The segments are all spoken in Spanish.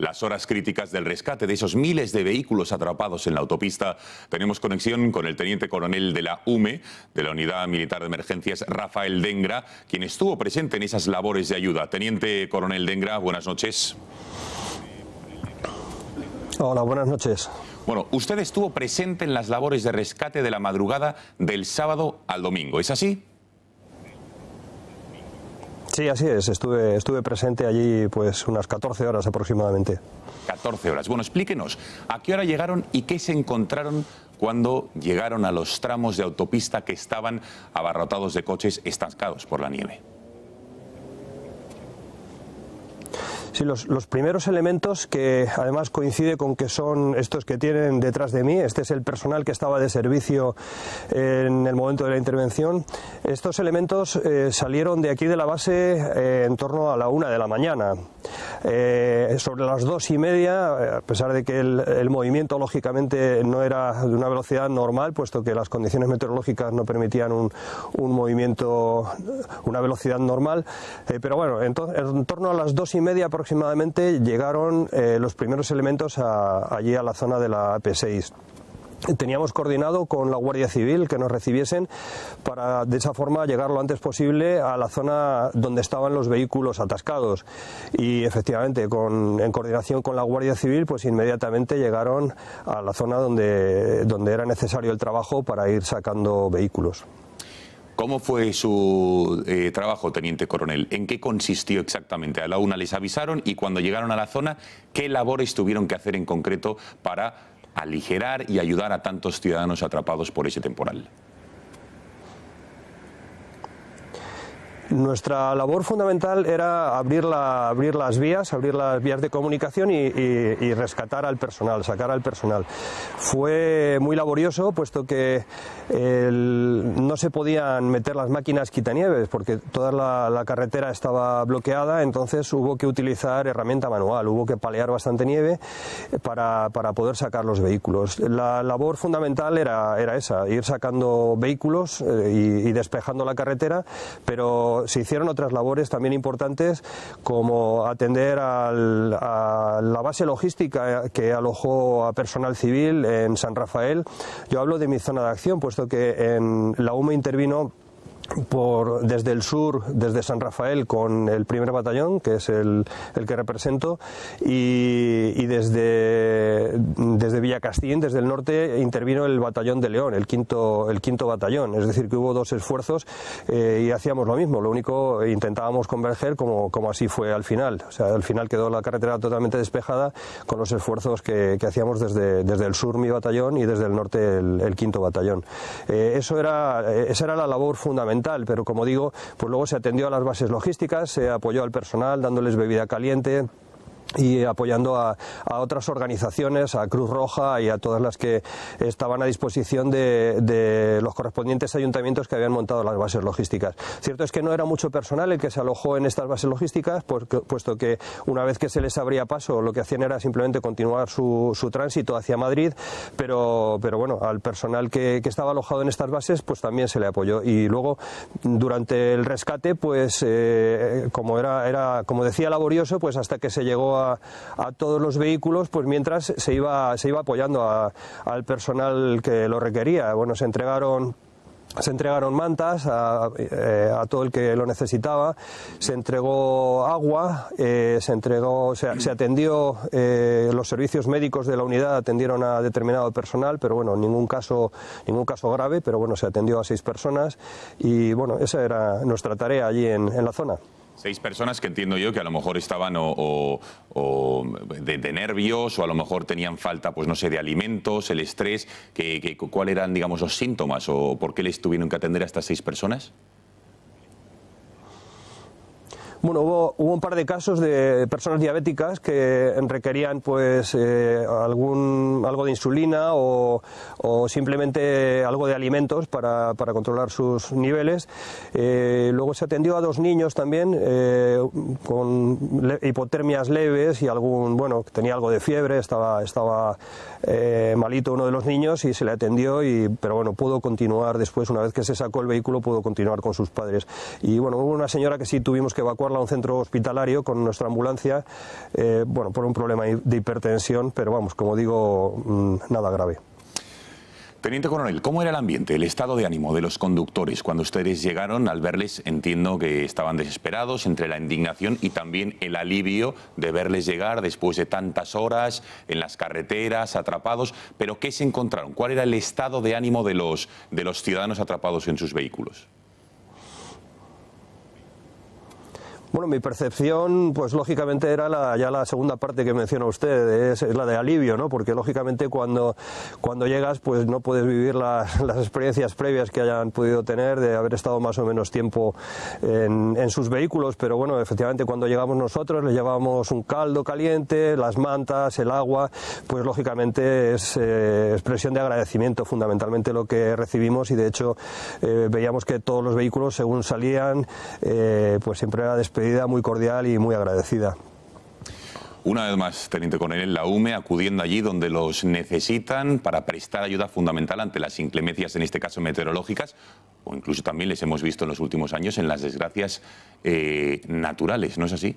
las horas críticas del rescate de esos miles de vehículos atrapados en la autopista. Tenemos conexión con el teniente coronel de la UME, de la Unidad Militar de Emergencias, Rafael Dengra, quien estuvo presente en esas labores de ayuda. Teniente coronel Dengra, buenas noches. Hola, buenas noches. Bueno, usted estuvo presente en las labores de rescate de la madrugada del sábado al domingo, ¿es así? Sí, así es. Estuve presente allí pues unas 14 horas aproximadamente. 14 horas. Bueno, explíquenos, ¿a qué hora llegaron y qué se encontraron cuando llegaron a los tramos de autopista que estaban abarrotados de coches estancados por la nieve? Sí, los primeros elementos, que además coincide con que son estos que tienen detrás de mí, este es el personal que estaba de servicio en el momento de la intervención. Estos elementos salieron de aquí de la base en torno a la 1 de la mañana. Sobre las 2:30, a pesar de que el movimiento lógicamente no era de una velocidad normal, puesto que las condiciones meteorológicas no permitían un movimiento, una velocidad normal, pero bueno, en torno a las 2:30 aproximadamente llegaron los primeros elementos allí a la zona de la AP6. Teníamos coordinado con la Guardia Civil que nos recibiesen para de esa forma llegar lo antes posible a la zona donde estaban los vehículos atascados, y efectivamente en coordinación con la Guardia Civil pues inmediatamente llegaron a la zona donde era necesario el trabajo para ir sacando vehículos. ¿Cómo fue su trabajo, teniente coronel? ¿En qué consistió exactamente? A la 1 les avisaron y cuando llegaron a la zona, ¿qué labores tuvieron que hacer en concreto para aligerar y ayudar a tantos ciudadanos atrapados por ese temporal? Nuestra labor fundamental era abrir las vías de comunicación y rescatar al personal, sacar al personal. Fue muy laborioso, puesto que no se podían meter las máquinas quitanieves porque toda la carretera estaba bloqueada, entonces hubo que utilizar herramienta manual, hubo que palear bastante nieve para poder sacar los vehículos. La labor fundamental era esa, ir sacando vehículos y despejando la carretera, pero se hicieron otras labores también importantes, como atender a la base logística que alojó a personal civil en San Rafael. Yo hablo de mi zona de acción, puesto que en la UME intervino desde el sur, desde San Rafael, con el primer batallón, que es el que represento, y desde Villacastín, desde el norte, intervino el batallón de León, el quinto batallón. Es decir, que hubo dos esfuerzos y hacíamos lo mismo, lo único intentábamos converger como así fue al final. O sea, al final quedó la carretera totalmente despejada con los esfuerzos que hacíamos desde el sur mi batallón y desde el norte el quinto batallón. Esa era la labor fundamental. Pero como digo, pues luego se atendió a las bases logísticas, se apoyó al personal dándoles bebida caliente y apoyando a otras organizaciones, a Cruz Roja y a todas las que estaban a disposición de los correspondientes ayuntamientos que habían montado las bases logísticas. Cierto es que no era mucho personal el que se alojó en estas bases logísticas, puesto que una vez que se les abría paso lo que hacían era simplemente continuar su tránsito hacia Madrid, pero bueno, al personal que estaba alojado en estas bases pues también se le apoyó. Y luego durante el rescate pues como decía, laborioso, pues hasta que se llegó a todos los vehículos, pues mientras se iba apoyando al personal que lo requería. Bueno, se entregaron mantas a todo el que lo necesitaba, se entregó agua, se atendió, los servicios médicos de la unidad atendieron a determinado personal, pero bueno, ningún caso grave, pero bueno, se atendió a 6 personas y bueno, esa era nuestra tarea allí en la zona. 6 personas que entiendo yo que a lo mejor estaban de nervios, o a lo mejor tenían falta, pues no sé, de alimentos, el estrés. ¿Cuáles eran, digamos, los síntomas o por qué les tuvieron que atender a estas 6 personas? Bueno, hubo un par de casos de personas diabéticas que requerían pues algo de insulina o simplemente algo de alimentos para controlar sus niveles. Luego se atendió a 2 niños también con hipotermias leves y tenía algo de fiebre, estaba malito uno de los niños y se le atendió, pero bueno, pudo continuar después, una vez que se sacó el vehículo, pudo continuar con sus padres. Y bueno, hubo una señora que sí tuvimos que evacuar llevarla a un centro hospitalario con nuestra ambulancia, bueno, por un problema de hipertensión, pero vamos, como digo, nada grave. Teniente Coronel, ¿cómo era el ambiente, el estado de ánimo de los conductores cuando ustedes llegaron? Al verles, entiendo que estaban desesperados, entre la indignación y también el alivio de verles llegar después de tantas horas en las carreteras, atrapados. ¿Pero qué se encontraron? ¿Cuál era el estado de ánimo de los ciudadanos atrapados en sus vehículos? Bueno, mi percepción, pues lógicamente era ya la segunda parte que menciona usted, es la de alivio, ¿no? Porque lógicamente cuando llegas, pues no puedes vivir las experiencias previas que hayan podido tener de haber estado más o menos tiempo en sus vehículos, pero bueno, efectivamente cuando llegamos nosotros les llevábamos un caldo caliente, las mantas, el agua, pues lógicamente es expresión de agradecimiento fundamentalmente lo que recibimos, y de hecho veíamos que todos los vehículos según salían, pues siempre era despedida muy cordial y muy agradecida. Una vez más, Teniente Coronel, la UME acudiendo allí donde los necesitan para prestar ayuda fundamental ante las inclemencias, en este caso meteorológicas, o incluso también les hemos visto en los últimos años en las desgracias naturales, ¿no es así?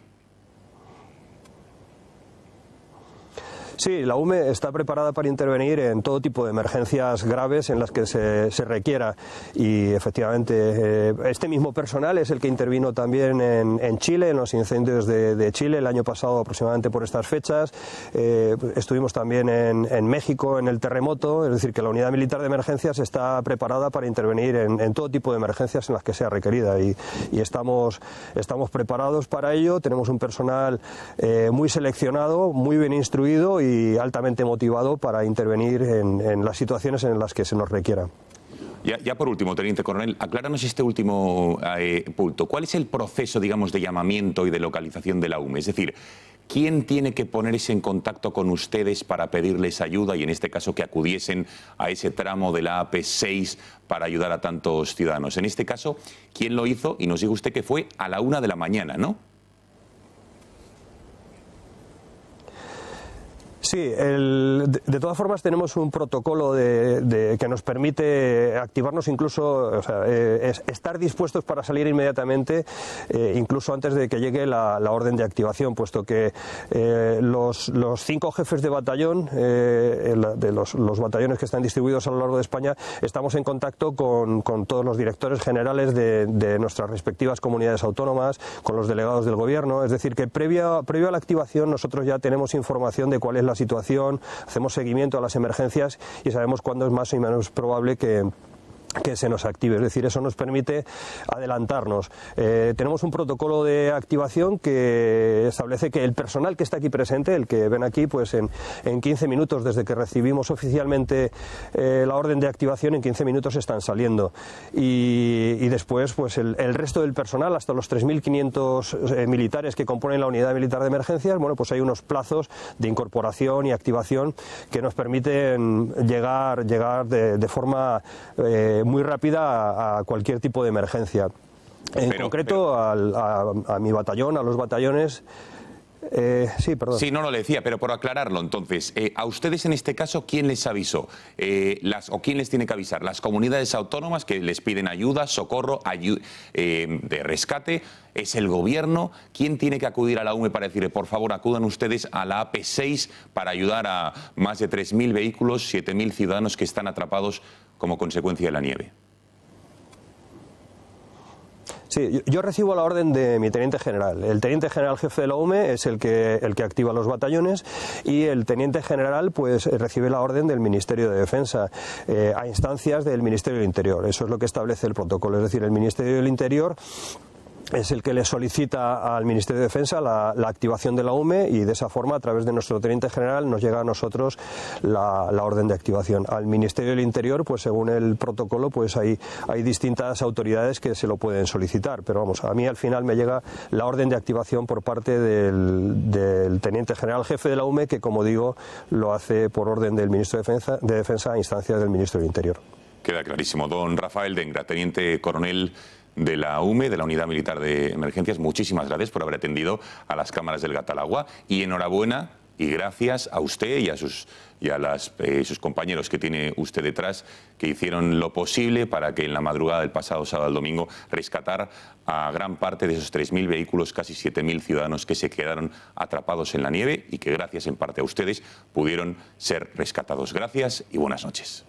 Sí, la UME está preparada para intervenir en todo tipo de emergencias graves en las que se requiera, y efectivamente este mismo personal es el que intervino también en Chile, en los incendios de Chile el año pasado aproximadamente por estas fechas. Estuvimos también en México en el terremoto, es decir, que la Unidad Militar de Emergencias está preparada para intervenir en todo tipo de emergencias en las que sea requerida, y estamos preparados para ello. Tenemos un personal muy seleccionado, muy bien instruido y altamente motivado para intervenir en las situaciones en las que se nos requiera. Ya por último, Teniente Coronel, acláranos este último punto. ¿Cuál es el proceso, digamos, de llamamiento y de localización de la UME? Es decir, ¿quién tiene que ponerse en contacto con ustedes para pedirles ayuda y en este caso que acudiesen a ese tramo de la AP6 para ayudar a tantos ciudadanos? En este caso, ¿quién lo hizo? Y nos dijo usted que fue a la 1 de la mañana, ¿no? Sí, de todas formas tenemos un protocolo que nos permite activarnos incluso, o sea, estar dispuestos para salir inmediatamente, incluso antes de que llegue la orden de activación, puesto que los 5 jefes de batallón, de los batallones que están distribuidos a lo largo de España, estamos en contacto con todos los directores generales de nuestras respectivas comunidades autónomas, con los delegados del gobierno, es decir, que previo a la activación nosotros ya tenemos información de cuál es la situación, hacemos seguimiento a las emergencias y sabemos cuándo es más y menos probable que se nos active, es decir, eso nos permite adelantarnos. Tenemos un protocolo de activación que establece que el personal que está aquí presente, el que ven aquí, pues en 15 minutos desde que recibimos oficialmente la orden de activación, en 15 minutos están saliendo, y después pues el resto del personal, hasta los 3.500 militares que componen la Unidad Militar de Emergencias, bueno, pues hay unos plazos de incorporación y activación que nos permiten llegar de forma muy rápida a cualquier tipo de emergencia. En concreto a mi batallón, a los batallones. Sí, perdón. Sí, no le decía, pero por aclararlo, entonces, a ustedes en este caso, ¿quién les avisó? ¿O quién les tiene que avisar? ¿Las comunidades autónomas que les piden ayuda, socorro, de rescate? ¿Es el gobierno? ¿Quién tiene que acudir a la UME para decirle, por favor, acudan ustedes a la AP6 para ayudar a más de 3.000 vehículos, 7.000 ciudadanos que están atrapados como consecuencia de la nieve? Sí, yo recibo la orden de mi teniente general. El teniente general jefe de la UME es el que activa los batallones, y el teniente general pues recibe la orden del Ministerio de Defensa a instancias del Ministerio del Interior. Eso es lo que establece el protocolo. Es decir, el Ministerio del Interior es el que le solicita al Ministerio de Defensa la activación de la UME, y de esa forma, a través de nuestro teniente general, nos llega a nosotros la orden de activación. Al Ministerio del Interior, pues según el protocolo, pues hay distintas autoridades que se lo pueden solicitar, pero vamos, a mí al final me llega la orden de activación por parte del teniente general jefe de la UME, que, como digo, lo hace por orden del Ministro de Defensa a instancias del Ministro del Interior. Queda clarísimo. Don Rafael Dengra, teniente coronel de la UME, de la Unidad Militar de Emergencias, muchísimas gracias por haber atendido a las cámaras del Gatalagua, y enhorabuena y gracias a usted y a sus compañeros que tiene usted detrás, que hicieron lo posible para que en la madrugada del pasado sábado al domingo rescatar a gran parte de esos 3.000 vehículos, casi 7.000 ciudadanos que se quedaron atrapados en la nieve y que gracias en parte a ustedes pudieron ser rescatados. Gracias y buenas noches.